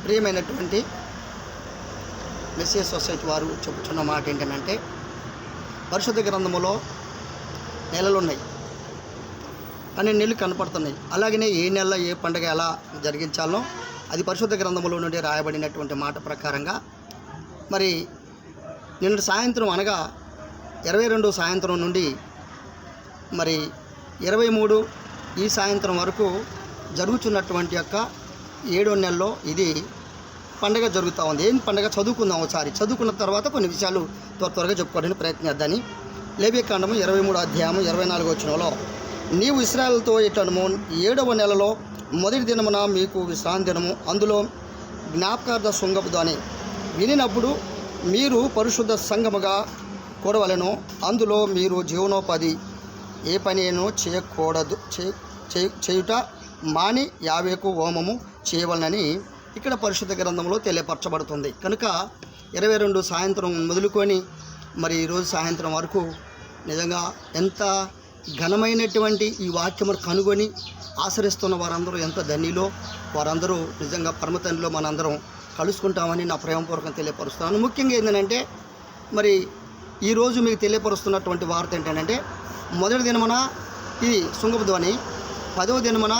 ప్రియమైనటువంటి మెస్సియస్ సొసైటీ వారు చెబుతున్న మాట ఏంటంటే, పరిశుద్ధ గ్రంథములో నెలలు ఉన్నాయి, 12 నెలలు కనపడుతున్నాయి. అలాగనే ఏ నెల ఏ పండుగ ఎలా జరిగించాలో అది పరిశుద్ధ గ్రంథములో నుండి రాయబడినటువంటి మాట ప్రకారంగా మరి నిన్న సాయంత్రం అనగా 22 సాయంత్రం నుండి మరి 23 ఈ సాయంత్రం వరకు జరుగుతున్నటువంటి యొక్క 7వ నెలలో ఇది పండుగ జరుగుతూ ఉంది. ఏం పండుగ చదువుకుందాం ఒకసారి. చదువుకున్న తర్వాత కొన్ని విషయాలు త్వరగా చెప్పుకోవడానికి ప్రయత్నిద్దామని. లేవియకాండము 23వ అధ్యాయం 24వ వచనంలో, నీవు ఇశ్రాయేలుతో ఇట్లనము, 7వ నెలలో మొదటి దినమున మీకు విశ్రాంతి దినము, అందులో జ్ఞాపకార్థ శృంగపు ధ్వని వినినప్పుడు మీరు పరిశుద్ధ సంఘముగా కూడవలెను. అందులో మీరు జీవనోపాధి ఏ పనిను చేయకూడదు, చేయుట మాని యావేకు హోమము చేయవలనని ఇక్కడ పరిశుద్ధ గ్రంథంలో తెలియపరచబడుతుంది. కనుక 22 సాయంత్రం మొదలుకొని మరి ఈరోజు సాయంత్రం వరకు నిజంగా ఎంత ఘనమైనటువంటి ఈ వాక్యమును కనుగొని ఆచరిస్తున్న వారందరూ ఎంత ధన్యులో, వారందరూ నిజంగా పరమతండ్రిలో మనందరం కలుసుకుంటామని నా ప్రేమపూర్వకం తెలియపరుస్తున్నాను. ముఖ్యంగా ఏంటంటే, మరి ఈరోజు మీకు తెలియపరుస్తున్నటువంటి వార్త ఏంటంటే, మొదటి దినమున ఇది శృంగపు ధ్వని, 10వ దినమున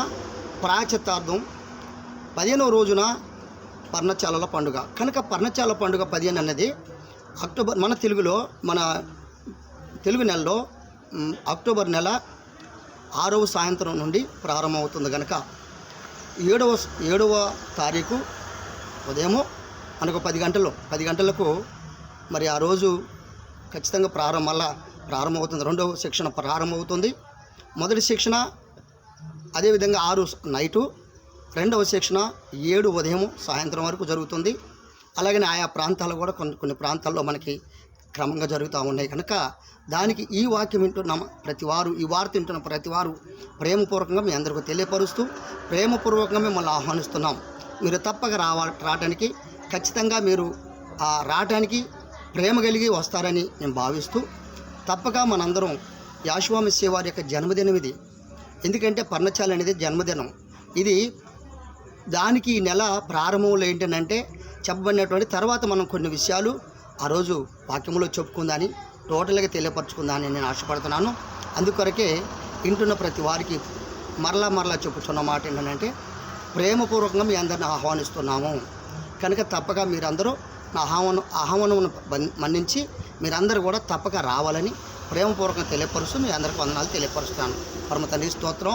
ప్రాయశ్చిత్తార్థం, 15వ రోజున పర్ణశాలల పండుగ. కనుక పర్ణశాల పండుగ 15 అన్నది అక్టోబర్, మన తెలుగు నెలలో అక్టోబర్ నెల 6వ సాయంత్రం నుండి ప్రారంభమవుతుంది. కనుక 7వ తారీఖు ఉదయము మనకు 10 గంటలకు మరి ఆ రోజు ఖచ్చితంగా ప్రారంభమవుతుంది. 2వ శిక్షణ ప్రారంభమవుతుంది. మొదటి శిక్షణ అదేవిధంగా 6 నైటు, 2వ శిక్షణ 7 ఉదయం సాయంత్రం వరకు జరుగుతుంది. అలాగనే ఆయా ప్రాంతాలు కూడా కొన్ని ప్రాంతాల్లో మనకి క్రమంగా జరుగుతూ ఉన్నాయి. కనుక దానికి ఈ వాక్యం వింటున్న ప్రతివారు, ఈ వార్త వింటున్న ప్రతివారు ప్రేమపూర్వకంగా మీ అందరికీ తెలియపరుస్తూ ప్రేమపూర్వకంగా మిమ్మల్ని ఆహ్వానిస్తున్నాం. మీరు తప్పక రావడానికి, ఖచ్చితంగా మీరు ఆ రావడానికి ప్రేమ కలిగి వస్తారని నేను భావిస్తూ, తప్పక మనందరం యాషువా మెస్సీ వారి యొక్క జన్మదినం ఇది. ఎందుకంటే పర్ణశాల అనేది జన్మదినం. ఇది దానికి ఈ నెల ప్రారంభంలో ఏంటంటే చెప్పబడినటువంటి తర్వాత మనం కొన్ని విషయాలు ఆ రోజు వాక్యంలో చెప్పుకుందాని, టోటల్గా తెలియపరచుకుందాని నేను ఆశపడుతున్నాను. అందుకొరకే వింటున్న ప్రతి వారికి మరలా చెప్పుతున్న మాట ఏంటంటే, ప్రేమపూర్వకంగా మీ అందరిని ఆహ్వానిస్తున్నాము. కనుక తప్పక మీరందరూ నా ఆహ్వానమును మన్నించి మీరందరూ కూడా తప్పక రావాలని ప్రేమపూర్వకంగా తెలియపరుస్తూ మీ అందరికీ వందనాలు తెలియపరుస్తాను. పరమ తండ్రి స్తోత్రం.